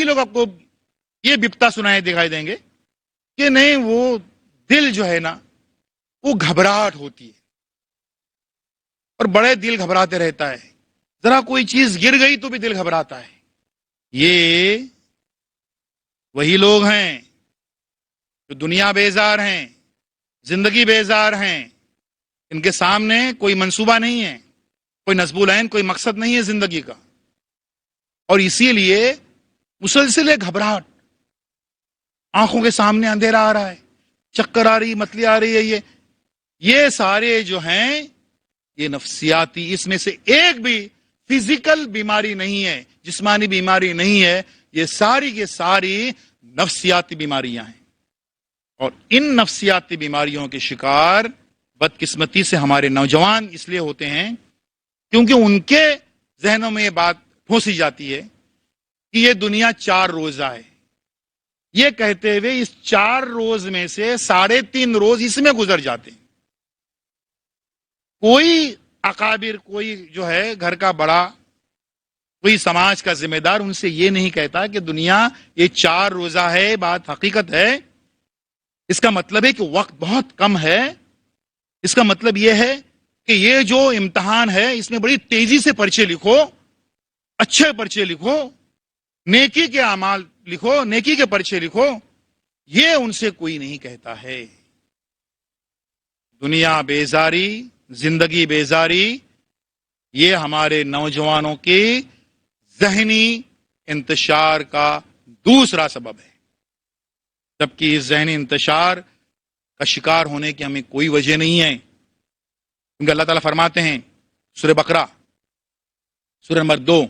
وہی لوگ آپ کو یہ بپتا سنائے دکھائی دیں گے کہ نہیں وہ دل جو ہے نا وہ گھبراہٹ ہوتی ہے اور بڑے دل گھبراتے رہتا ہے، ذرا کوئی چیز گر گئی تو بھی دل گھبراتا ہے۔ یہ وہی لوگ ہیں جو دنیا بیزار ہیں، زندگی بیزار ہیں، ان کے سامنے کوئی منصوبہ نہیں ہے، کوئی نصب العین، کوئی مقصد نہیں ہے زندگی کا، اور اسی لیے مسلسل ایک گھبراہٹ، آنکھوں کے سامنے اندھیرا آ رہا ہے، چکر آ رہی، متلی آ رہی ہے، یہ سارے جو ہیں یہ نفسیاتی، اس میں سے ایک بھی فزیکل بیماری نہیں ہے، جسمانی بیماری نہیں ہے، یہ ساری کی ساری نفسیاتی بیماریاں ہیں۔ اور ان نفسیاتی بیماریوں کے شکار بدقسمتی سے ہمارے نوجوان اس لیے ہوتے ہیں کیونکہ ان کے ذہنوں میں یہ بات پھونسی جاتی ہے کہ یہ دنیا 4 روزہ ہے، یہ کہتے ہوئے اس 4 روز میں سے 3.5 روز اس میں گزر جاتے ہیں۔ کوئی اکابر، کوئی جو ہے گھر کا بڑا، کوئی سماج کا ذمہ دار ان سے یہ نہیں کہتا کہ دنیا یہ 4 روزہ ہے، بات حقیقت ہے، اس کا مطلب ہے کہ وقت بہت کم ہے، اس کا مطلب یہ ہے کہ یہ جو امتحان ہے اس میں بڑی تیزی سے پرچے لکھو، اچھے پرچے لکھو، نیکی کے اعمال لکھو، نیکی کے پرچے لکھو، یہ ان سے کوئی نہیں کہتا ہے۔ دنیا بیزاری، زندگی بیزاری، یہ ہمارے نوجوانوں کے ذہنی انتشار کا دوسرا سبب ہے، جبکہ اس ذہنی انتشار کا شکار ہونے کی ہمیں کوئی وجہ نہیں ہے، کیونکہ اللہ تعالیٰ فرماتے ہیں سورہ بقرہ سورہ نمبر 2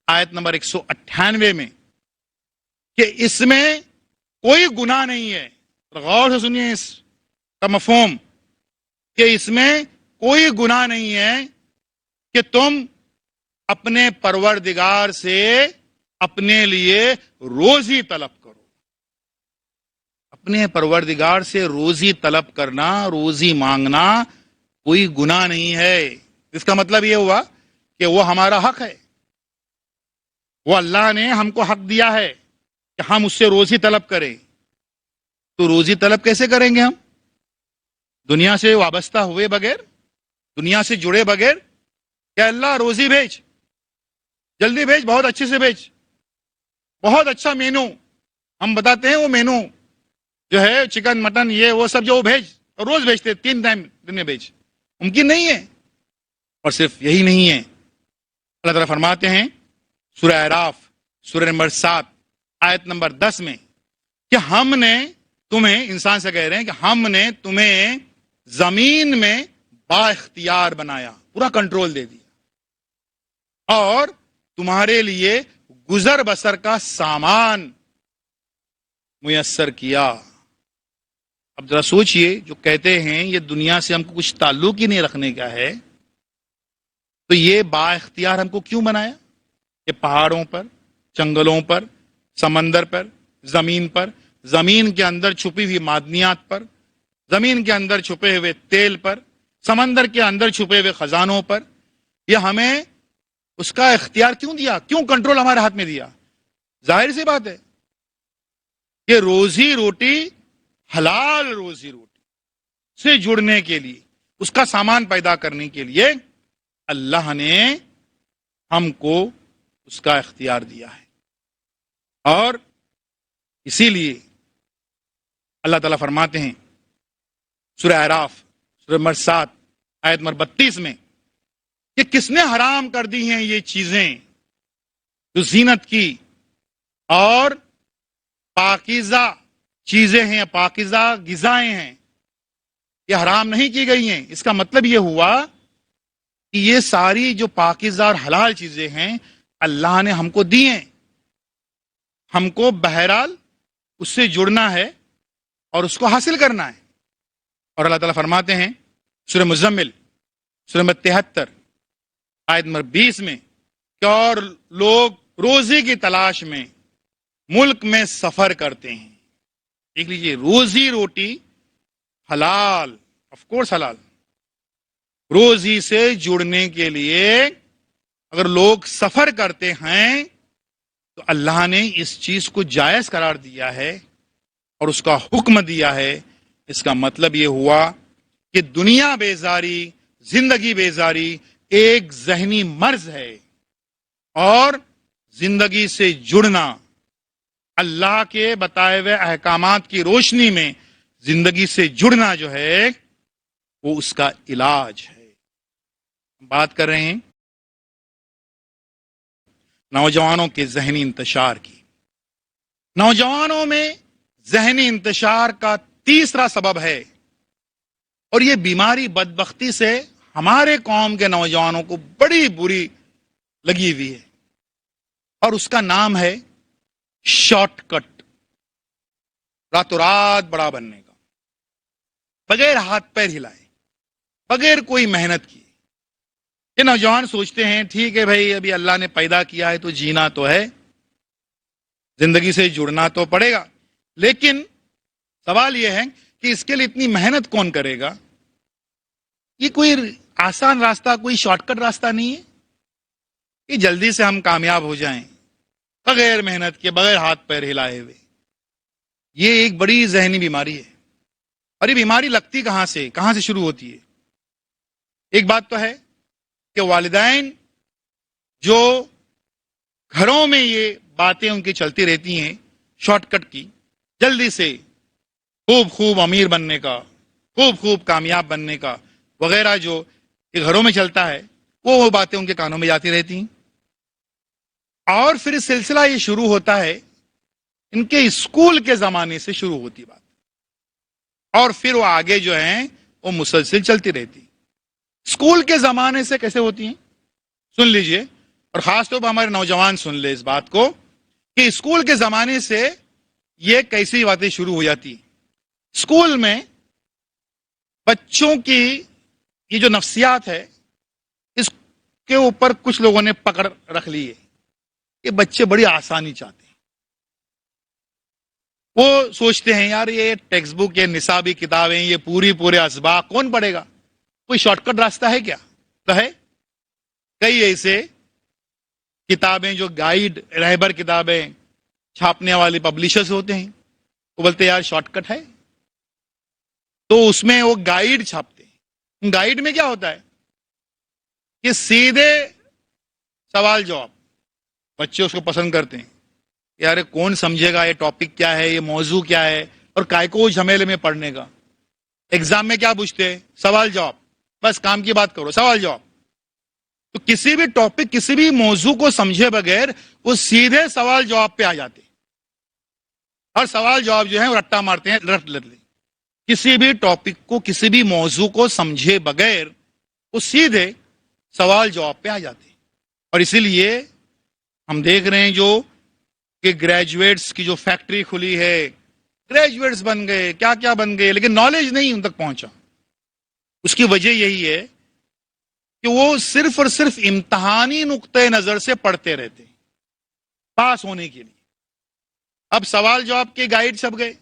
آیت نمبر 198 میں کہ اس میں کوئی گناہ نہیں ہے۔ غور سے سنیے اس کا مفہوم کہ اس میں کوئی گناہ نہیں ہے کہ تم اپنے پروردگار سے اپنے لیے روزی طلب کرو۔ اپنے پروردگار سے روزی طلب کرنا، روزی مانگنا کوئی گناہ نہیں ہے۔ اس کا مطلب یہ ہوا کہ وہ ہمارا حق ہے، وہ اللہ نے ہم کو حق دیا ہے کہ ہم اس سے روزی طلب کریں۔ تو روزی طلب کیسے کریں گے ہم؟ دنیا سے وابستہ ہوئے بغیر، دنیا سے جڑے بغیر، کہ اللہ روزی بھیج، جلدی بھیج، بہت اچھے سے بھیج، بہت اچھا مینو، ہم بتاتے ہیں وہ مینو جو ہے چکن مٹن یہ وہ سب جو وہ بھیج، اور روز بھیجتے 3 ٹائم دن میں بھیج، ممکن نہیں ہے۔ اور صرف یہی نہیں ہے، اللہ تعالیٰ فرماتے ہیں سورہ اعراف سورہ نمبر 7 آیت نمبر 10 میں کہ ہم نے تمہیں، انسان سے کہہ رہے ہیں کہ ہم نے تمہیں زمین میں با اختیار بنایا، پورا کنٹرول دے دیا، اور تمہارے لیے گزر بسر کا سامان میسر کیا۔ اب ذرا سوچئے، جو کہتے ہیں یہ دنیا سے ہم کو کچھ تعلق ہی نہیں رکھنے کا ہے، تو یہ با اختیار ہم کو کیوں بنایا؟ کہ پہاڑوں پر، جنگلوں پر، سمندر پر، زمین پر، زمین کے اندر چھپی ہوئی معدنیات پر، زمین کے اندر چھپے ہوئے تیل پر، سمندر کے اندر چھپے ہوئے خزانوں پر، یہ ہمیں اس کا اختیار کیوں دیا؟ کیوں کنٹرول ہمارے ہاتھ میں دیا؟ ظاہر سی بات ہے کہ روزی روٹی، حلال روزی روٹی سے جڑنے کے لیے، اس کا سامان پیدا کرنے کے لیے اللہ نے ہم کو اس کا اختیار دیا ہے۔ اور اسی لیے اللہ تعالیٰ فرماتے ہیں سورہ اعراف سورہ نمبر 7 آیت نمبر 32 میں کہ کس نے حرام کر دی ہیں یہ چیزیں جو زینت کی اور پاکیزہ چیزیں ہیں، پاکیزہ غذائیں ہیں، یہ حرام نہیں کی گئی ہیں۔ اس کا مطلب یہ ہوا کہ یہ ساری جو پاکیزہ اور حلال چیزیں ہیں اللہ نے ہم کو دی ہیں، ہم کو بہرحال اس سے جڑنا ہے اور اس کو حاصل کرنا ہے۔ اور اللہ تعالیٰ فرماتے ہیں سورہ مزمل سورہ نمبر 73 آیت نمبر 20 میں کہ اور لوگ روزی کی تلاش میں ملک میں سفر کرتے ہیں۔ دیکھ لیجیے، روزی روٹی حلال، آف کورس حلال، روزی سے جڑنے کے لیے اگر لوگ سفر کرتے ہیں تو اللہ نے اس چیز کو جائز قرار دیا ہے اور اس کا حکم دیا ہے. اس کا مطلب یہ ہوا کہ دنیا بیزاری، زندگی بیزاری ایک ذہنی مرض ہے، اور زندگی سے جڑنا، اللہ کے بتائے ہوئے احکامات کی روشنی میں زندگی سے جڑنا جو ہے وہ اس کا علاج ہے. بات کر رہے ہیں نوجوانوں کے ذہنی انتشار کی. نوجوانوں میں ذہنی انتشار کا تیسرا سبب ہے، اور یہ بیماری بدبختی سے ہمارے قوم کے نوجوانوں کو بڑی بری لگی ہوئی ہے، اور اس کا نام ہے شارٹ کٹ. راتوں رات بڑا بننے کا، بغیر ہاتھ پیر ہلائے، بغیر کوئی محنت کی. یہ نوجوان سوچتے ہیں ٹھیک ہے بھائی، ابھی اللہ نے پیدا کیا ہے تو جینا تو ہے، زندگی سے جڑنا تو پڑے گا، لیکن سوال یہ ہے کہ اس کے لیے اتنی محنت کون کرے گا؟ یہ کوئی آسان راستہ، کوئی شارٹ کٹ راستہ نہیں ہے کہ جلدی سے ہم کامیاب ہو جائیں بغیر محنت کے، بغیر ہاتھ پیر ہلائے ہوئے. یہ ایک بڑی ذہنی بیماری ہے. اور یہ بیماری لگتی کہاں سے شروع ہوتی ہے؟ ایک بات تو ہے کہ والدین جو گھروں میں یہ باتیں ان کی چلتی رہتی ہیں شارٹ کٹ کی، جلدی سے خوب امیر بننے کا، خوب کامیاب بننے کا وغیرہ، جو یہ گھروں میں چلتا ہے وہ باتیں ان کے کانوں میں جاتی رہتی ہیں. اور پھر سلسلہ یہ شروع ہوتا ہے ان کے اسکول کے زمانے سے شروع ہوتی بات، اور پھر وہ آگے جو ہیں وہ مسلسل چلتی رہتی. اسکول کے زمانے سے کیسے ہوتی ہیں؟ سن لیجئے، اور خاص طور پر ہمارے نوجوان سن لے اس بات کو، کہ اسکول کے زمانے سے یہ کیسی باتیں شروع ہو جاتی. اسکول میں بچوں کی یہ جو نفسیات ہے، اس کے اوپر کچھ لوگوں نے پکڑ رکھ لی ہے کہ بچے بڑی آسانی چاہتے ہیں. وہ سوچتے ہیں یار یہ ٹیکسٹ بک، یہ نصابی کتابیں، یہ پورے اسباق کون پڑھے گا؟ کوئی شارٹ کٹ راستہ ہے کیا؟ تو ہے. کئی ایسے کتابیں جو گائیڈ، رہبر کتابیں چھاپنے والے پبلشرز ہوتے ہیں، وہ بولتے ہیں یار شارٹ کٹ ہے، تو اس میں وہ گائیڈ چھاپتے ہیں. گائیڈ میں کیا ہوتا ہے کہ سیدھے سوال جواب، بچے اس کو پسند کرتے ہیں. یار کون سمجھے گا یہ ٹاپک کیا ہے، یہ موضوع کیا ہے، اور کائے کو جھمیلے میں پڑھنے کا. ایگزام میں کیا پوچھتے ہیں؟ سوال جواب، بس کام کی بات کرو، سوال جواب. تو کسی بھی ٹاپک، کسی بھی موضوع کو سمجھے بغیر وہ سیدھے سوال جواب پہ آ جاتے ہیں، اور سوال جواب جو ہے وہ رٹا مارتے ہیں، رٹ لیتے. کسی بھی ٹاپک کو، کسی بھی موضوع کو سمجھے بغیر وہ سیدھے سوال جواب پہ آ جاتے ہیں. اور اسی لیے ہم دیکھ رہے ہیں جو کہ گریجویٹس کی جو فیکٹری کھلی ہے، گریجویٹس بن گئے، کیا بن گئے، لیکن نالج نہیں ان تک پہنچا. اس کی وجہ یہی ہے کہ وہ صرف اور صرف امتحانی نقطۂ نظر سے پڑھتے رہتے ہیں پاس ہونے کے لیے. اب سوال جواب کے گائیڈ چھپ گئے،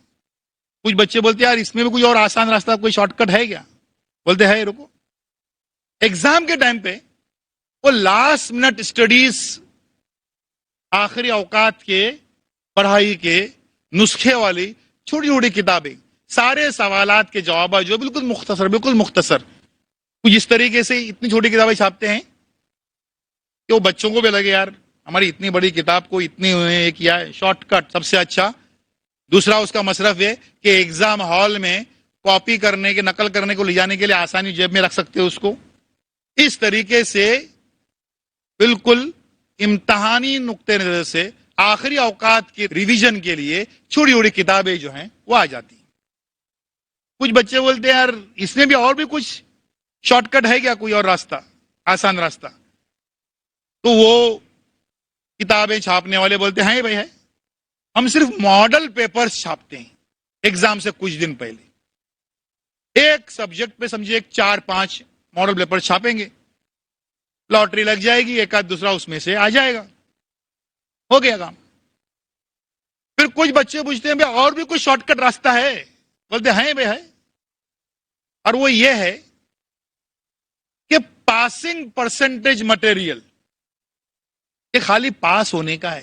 کچھ بچے بولتے ہیں یار اس میں بھی کوئی اور آسان راستہ، کوئی شارٹ کٹ ہے کیا؟ بولتے ہے رکو. ایگزام کے ٹائم پہ وہ لاسٹ منٹ اسٹڈیز، آخری اوقات کے پڑھائی کے نسخے والی چھوٹی چھوٹی کتابیں، سارے سوالات کے جوابات جو بالکل مختصر، کچھ اس طریقے سے اتنی چھوٹی کتابیں چھاپتے ہیں کہ وہ بچوں کو بھی لگے یار ہماری اتنی بڑی کتاب کو اتنی یہ کیا ہے، شارٹ کٹ سب سے اچھا. دوسرا اس کا مصرف ہے کہ ایگزام ہال میں کاپی کرنے کے، نقل کرنے کو لے جانے کے لیے آسانی جیب میں رکھ سکتے ہو اس کو. اس طریقے سے بالکل امتحانی نقطۂ نظر سے آخری اوقات کے ریویژن کے لیے چھوٹی چھوٹی کتابیں جو ہیں وہ آ جاتی ہیں. کچھ بچے بولتے ہیں یار اس میں بھی اور بھی کچھ شارٹ کٹ ہے کیا، کوئی اور راستہ، آسان راستہ؟ تو وہ کتابیں چھاپنے والے بولتے ہیں بھائی ہے، ہم صرف ماڈل پیپرز چھاپتے ہیں ایگزام سے کچھ دن پہلے. ایک سبجیکٹ پہ سمجھے 4-5 ماڈل پیپر چھاپیں گے، لاٹری لگ جائے گی، ایک آدھ دوسرا اس میں سے آ جائے گا، ہو گیا کام. پھر کچھ بچے پوچھتے ہیں بھائی اور بھی کوئی شارٹ کٹ راستہ ہے؟ بولتے ہیں بھائی ہے، اور وہ یہ ہے کہ پاسنگ پرسنٹیج مٹیریل، یہ خالی پاس ہونے کا ہے،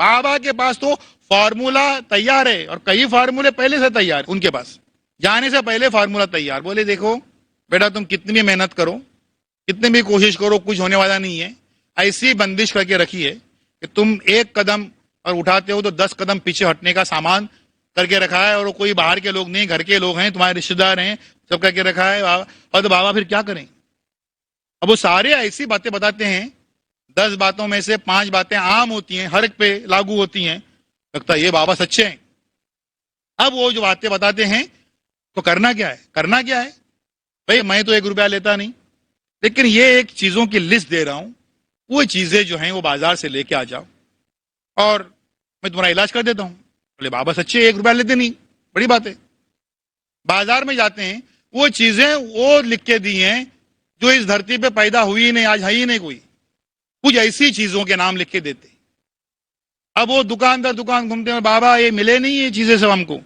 بابا کے پاس تو فارمولا تیار ہے، اور کئی فارمولے پہلے سے تیار ان کے پاس، جانے سے پہلے فارمولا تیار. بولے دیکھو بیٹا، تم کتنی بھی محنت کرو، کتنی بھی کوشش کرو، کچھ ہونے والا نہیں ہے. ایسی بندش کر کے رکھی ہے کہ تم ایک قدم اور اٹھاتے ہو تو 10 قدم پیچھے ہٹنے کا سامان کر کے رکھا ہے، اور وہ کوئی باہر کے لوگ نہیں، گھر کے لوگ ہیں، تمہارے رشتے دار ہیں، سب کر کے رکھا ہے. اور تو بابا پھر کیا کریں؟ اب وہ سارے ایسی باتیں بتاتے ہیں، 10 باتوں میں سے 5 باتیں عام ہوتی ہیں، ہر ایک پہ لاگو ہوتی ہیں. لگتا ہے یہ بابا سچے ہیں. اب وہ جو باتیں بتاتے ہیں تو کرنا کیا ہے؟ کرنا کیا ہے بھائی؟ میں تو 1 روپیہ لیتا نہیں، لیکن یہ ایک چیزوں کی لسٹ دے رہا ہوں، وہ چیزیں جو ہیں وہ بازار سے لے کے آ جاؤ اور میں تمہارا علاج کر دیتا ہوں. بولے بابا سچے 1 روپیہ لیتے نہیں؟ بڑی بات ہے. بازار میں جاتے ہیں، وہ چیزیں وہ لکھ کے دی ہیں جو اس دھرتی پہ پیدا ہوئی ہی نہیں، آج ہے ہی نہیں کوئی. کچھ ایسی چیزوں کے نام لکھ کے دیتے. اب وہ دکاندار دکان گھومتے ہیں، بابا یہ ملے نہیں یہ چیزیں سب ہم کو.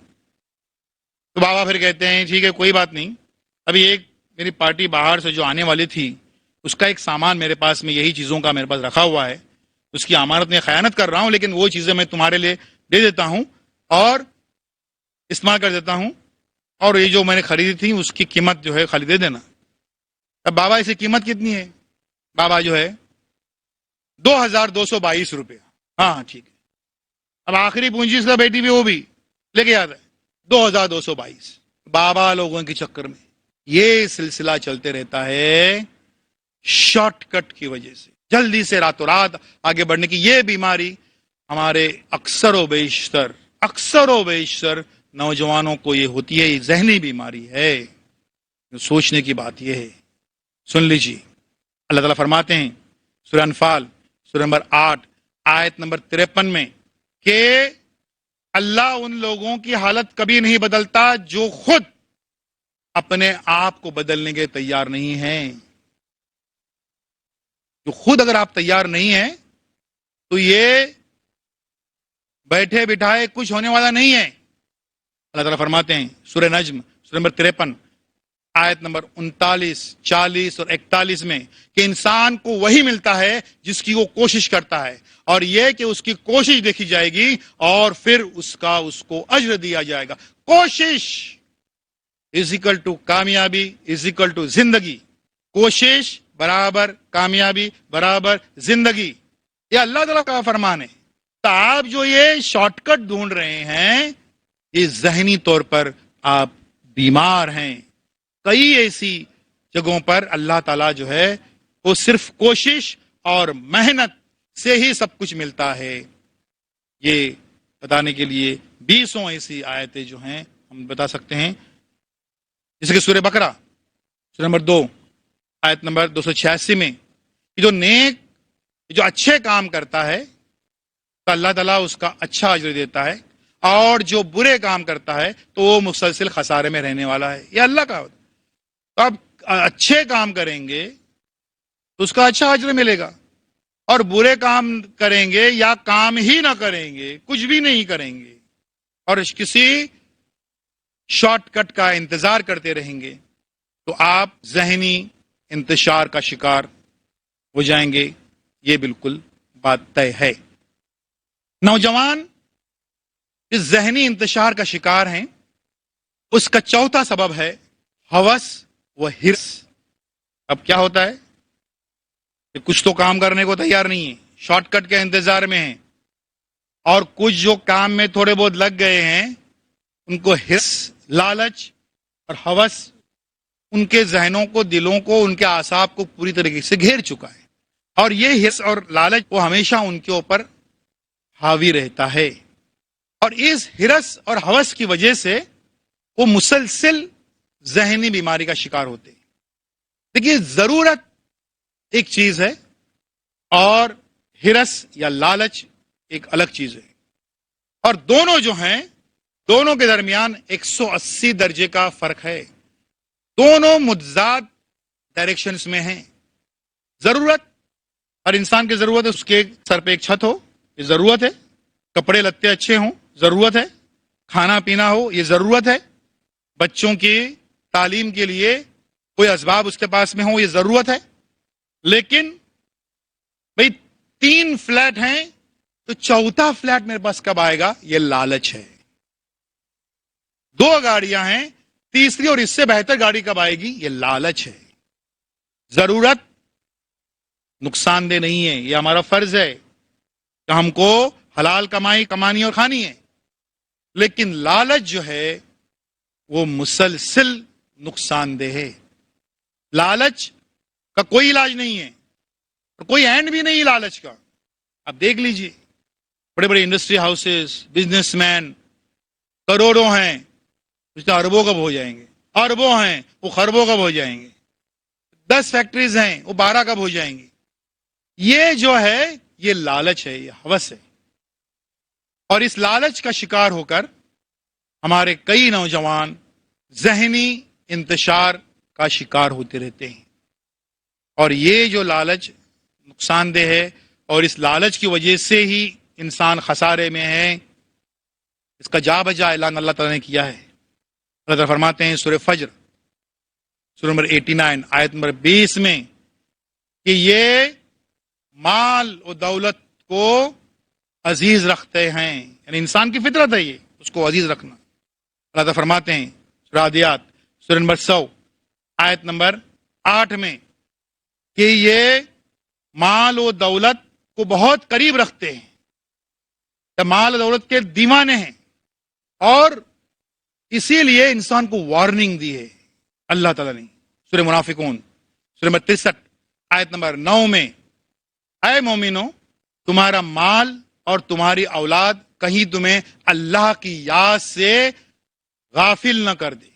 تو بابا پھر کہتے ہیں ٹھیک ہے کوئی بات نہیں، ابھی ایک میری پارٹی باہر سے جو آنے والی تھی، اس کا ایک سامان میرے پاس میں یہی چیزوں کا میرے پاس رکھا ہوا ہے، اس کی امانت میں خیانت کر رہا ہوں، لیکن وہ چیزیں میں تمہارے لیے دے دیتا ہوں اور استعمال کر دیتا ہوں، اور یہ جو میں نے خریدی تھی اس کی قیمت جو ہے خالی دے دینا. اب بابا اس کی قیمت کتنی ہے؟ بابا جو ہے 2222 روپیہ. ہاں ٹھیک ہے. اب آخری پونجی اس کا بیٹی بھی وہ بھی لے کے آتا ہے 2222. بابا لوگوں کے چکر میں یہ سلسلہ چلتے رہتا ہے شارٹ کٹ کی وجہ سے، جلدی سے راتوں رات آگے بڑھنے کی یہ بیماری ہمارے اکثر و بیشتر نوجوانوں کو یہ ہوتی ہے. یہ ذہنی بیماری ہے. سوچنے کی بات یہ ہے. سن لیجیے، اللہ تعالیٰ فرماتے ہیں سورہ انفال سورہ نمبر 8 آیت نمبر 53 میں کہ اللہ ان لوگوں کی حالت کبھی نہیں بدلتا جو خود اپنے آپ کو بدلنے کے تیار نہیں ہیں. جو خود اگر آپ تیار نہیں ہیں تو یہ بیٹھے بٹھائے کچھ ہونے والا نہیں ہے. اللہ تعالیٰ فرماتے ہیں سورہ نجم سورہ نمبر 53 آیت نمبر 39 40 اور 41 میں کہ انسان کو وہی ملتا ہے جس کی وہ کوشش کرتا ہے، اور یہ کہ اس کی کوشش دیکھی جائے گی اور پھر اس کو اجر دیا جائے گا. کوشش از اکول ٹو کامیابی از اکول ٹو زندگی. کوشش برابر کامیابی برابر زندگی. یہ اللہ تعالیٰ کا فرمان ہے. تو آپ جو یہ شارٹ کٹ ڈھونڈ رہے ہیں، یہ ذہنی طور پر آپ بیمار ہیں. کئی ایسی جگہوں پر اللہ تعالیٰ جو ہے وہ صرف کوشش اور محنت سے ہی سب کچھ ملتا ہے. یہ بتانے کے لیے 20 ایسی آیتیں جو ہیں ہم بتا سکتے ہیں، جیسے کہ سورہ بقرہ سورہ نمبر 2 آیت نمبر 286 میں جو نیک جو اچھے کام کرتا ہے تو اللہ تعالیٰ اس کا اچھا اجر دیتا ہے، اور جو برے کام کرتا ہے تو وہ مسلسل خسارے میں رہنے والا ہے. یہ اللہ کا. تو آپ اچھے کام کریں گے تو اس کا اچھا اجر ملے گا، اور برے کام کریں گے یا کام ہی نہ کریں گے، کچھ بھی نہیں کریں گے اور کسی شارٹ کٹ کا انتظار کرتے رہیں گے تو آپ ذہنی انتشار کا شکار ہو جائیں گے. یہ بالکل بات طے ہے. نوجوان اس ذہنی انتشار کا شکار ہیں. اس کا چوتھا سبب ہے ہوس و حرص. اب کیا ہوتا ہے کہ کچھ تو کام کرنے کو تیار نہیں ہے، شارٹ کٹ کے انتظار میں ہیں، اور کچھ جو کام میں تھوڑے بہت لگ گئے ہیں ان کو حرص، لالچ اور ہوس ان کے ذہنوں کو، دلوں کو، ان کے اعصاب کو پوری طریقے سے گھیر چکا ہے، اور یہ حرص اور لالچ وہ ہمیشہ ان کے اوپر حاوی رہتا ہے. اور اس حرص اور ہوس کی وجہ سے وہ مسلسل ذہنی بیماری کا شکار ہوتے ہیں. دیکھیے ضرورت ایک چیز ہے اور حرص یا لالچ ایک الگ چیز ہے، اور دونوں جو ہیں دونوں کے درمیان 180 درجے کا فرق ہے. دونوں متضاد ڈائریکشنز میں ہیں. ضرورت، ہر انسان کی ضرورت ہے اس کے سر پہ ایک چھت ہو، یہ ضرورت ہے. کپڑے لتے اچھے ہوں، ضرورت ہے. کھانا پینا ہو، یہ ضرورت ہے. بچوں کی تعلیم کے لیے کوئی اسباب اس کے پاس میں ہو، یہ ضرورت ہے. لیکن بھئی 3 فلیٹ ہیں تو چوتھا فلیٹ میرے پاس کب آئے گا؟ یہ لالچ ہے. 2 گاڑیاں ہیں، تیسری اور اس سے بہتر گاڑی کب آئے گی؟ یہ لالچ ہے. ضرورت نقصان دہ نہیں ہے، یہ ہمارا فرض ہے کہ ہم کو حلال کمانی اور کھانی ہے. لیکن لالچ جو ہے وہ مسلسل نقصان دہ ہے. لالچ کا کوئی علاج نہیں ہے اور کوئی اینڈ بھی نہیں لالچ کا. اب دیکھ لیجئے، بڑے بڑے انڈسٹری ہاؤسز، بزنس مین کروڑوں ہیں، اربوں کب ہو جائیں گے؟ اربوں ہیں، وہ خربوں کب ہو جائیں گے؟ 10 فیکٹریز ہیں، وہ 12 کب ہو جائیں گی؟ یہ جو ہے یہ لالچ ہے، یہ ہوس ہے. اور اس لالچ کا شکار ہو کر ہمارے کئی نوجوان ذہنی انتشار کا شکار ہوتے رہتے ہیں. اور یہ جو لالچ نقصان دہ ہے اور اس لالچ کی وجہ سے ہی انسان خسارے میں ہے. اس کا جا بجا اعلان اللہ تعالیٰ نے کیا ہے. اللہ تعالیٰ فرماتے ہیں سورہ فجر سورہ نمبر 89 آیت نمبر 20 میں کہ یہ مال و دولت کو عزیز رکھتے ہیں، یعنی انسان کی فطرت ہے یہ، اس کو عزیز رکھنا. اللہ تعالیٰ فرماتے ہیں سورہ عادیات سورہ نمبر 100 آیت نمبر 8 میں کہ یہ مال و دولت کو بہت قریب رکھتے ہیں، کہ مال و دولت کے دیوانے ہیں، اور اسی لیے انسان کو وارننگ دی ہے اللہ تعالیٰ نے سورہ منافقون سورہ نمبر 63 آیت نمبر 9 میں، اے مومنو تمہارا مال اور تمہاری اولاد کہیں تمہیں اللہ کی یاد سے غافل نہ کر دے.